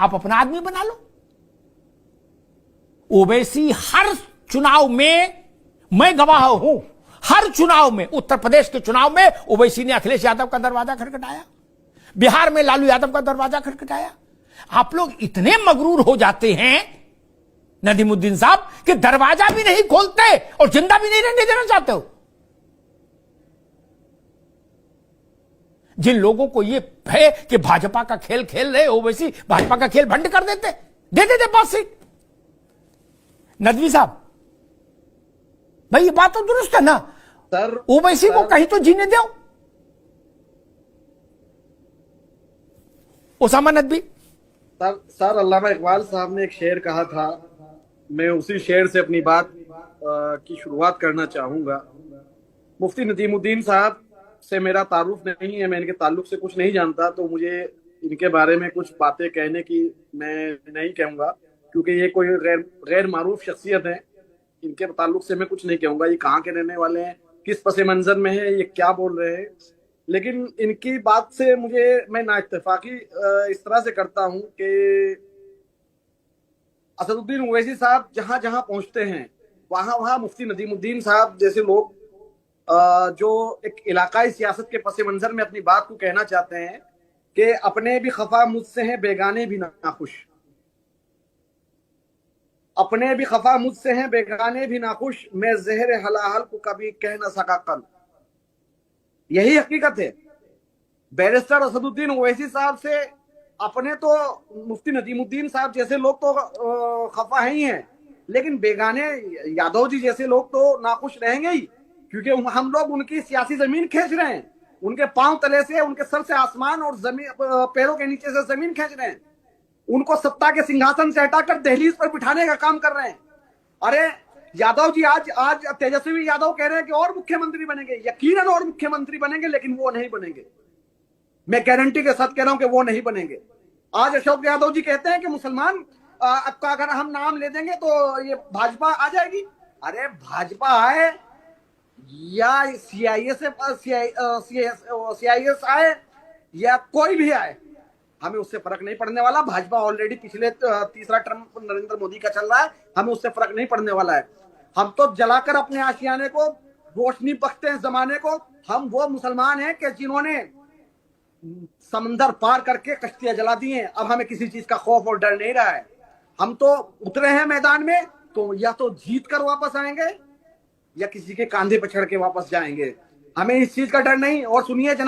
आप अपना आदमी बना लो। ओवैसी हर चुनाव में, मैं गवाह हूं, हर चुनाव में, उत्तर प्रदेश के चुनाव में ओवैसी ने अखिलेश यादव का दरवाजा खटखटाया, बिहार में लालू यादव का दरवाजा खटखटाया। आप लोग इतने मगरूर हो जाते हैं नदीमुद्दीन साहब कि दरवाजा भी नहीं खोलते और जिंदा भी नहीं रहने देना चाहते हो। जिन लोगों को यह है कि भाजपा का खेल खेल रहे ओवैसी, भाजपा का खेल भंड कर देते, दे देते 5 सीट। नदवी साहब भाई ये बात तो दुरुस्त है ना सर? ओवैसी को कहीं तो जीने दो। उसामा नदवी सर अल्लामा इकबाल साहब ने एक शेर कहा था, मैं उसी शेर से अपनी बात की शुरुआत करना चाहूंगा। मुफ्ती नदीमुद्दीन साहब से मेरा तारुफ नहीं है, मैं इनके ताल्लुक से कुछ नहीं जानता, तो मुझे इनके बारे में कुछ बातें कहने की मैं नहीं कहूंगा, क्योंकि ये कोई गैर मारूफ शख्सियत है। इनके ताल्लुक से मैं कुछ नहीं कहूंगा, ये कहाँ के रहने वाले हैं, किस पसे मंजर में है, ये क्या बोल रहे हैं। लेकिन इनकी बात से मैं ना इत्तेफाकी इस तरह से करता हूं कि असदुद्दीन ओवैसी साहब जहां जहां पहुंचते हैं वहां वहां मुफ्ती नदीमुद्दीन साहब जैसे लोग जो एक इलाकाई सियासत के पस मंजर में अपनी बात को कहना चाहते हैं कि अपने भी खफा मुझसे हैं, बेगाने भी नाखुश। अपने भी खफा मुझसे हैं, बेगाने भी नाखुश, मैं जहर हलाहल को कभी कह न सका कल। यही हकीकत है। बैरिस्टर असदुद्दीन ओवैसी साहब से अपने तो मुफ्ती नदीमुद्दीन साहब जैसे लोग तो खफा ही हैं, लेकिन बेगाने यादव जी जैसे लोग तो नाखुश रहेंगे ही, क्योंकि हम लोग उनकी सियासी जमीन खींच रहे हैं। उनके पांव तले से, उनके सर से आसमान और जमीन, पैरों के नीचे से जमीन खींच रहे हैं। उनको सत्ता के सिंहासन से हटाकर दहलीज पर बिठाने का काम कर रहे हैं। अरे यादव जी आज तेजस्वी यादव कह रहे हैं कि और मुख्यमंत्री बनेंगे, यकीनन और मुख्यमंत्री बनेंगे, लेकिन वो नहीं बनेंगे। मैं गारंटी के साथ कह रहा हूं कि वो नहीं बनेंगे। आज अशोक यादव जी कहते हैं कि मुसलमान का अगर हम नाम ले देंगे तो ये भाजपा आ जाएगी। अरे भाजपा आए या सीआईएस आए या कोई भी आए, हमें उससे फर्क नहीं पड़ने वाला। भाजपा ऑलरेडी पिछले तीसरा टर्म नरेंद्र मोदी का चल रहा है, हमें उससे फर्क नहीं पड़ने वाला है। हम तो जलाकर अपने आशियाने को रोशनी बख्शते हैं जमाने को। हम वो मुसलमान हैं कि जिन्होंने समंदर पार करके कश्तियां जला दी हैं। अब हमें किसी चीज का खौफ और डर नहीं रहा है। हम तो उतरे हैं मैदान में, तो या तो जीत कर वापस आएंगे या किसी के कांधे पर चढ़ के वापस जाएंगे। हमें इस चीज का डर नहीं। और सुनिए जनाब,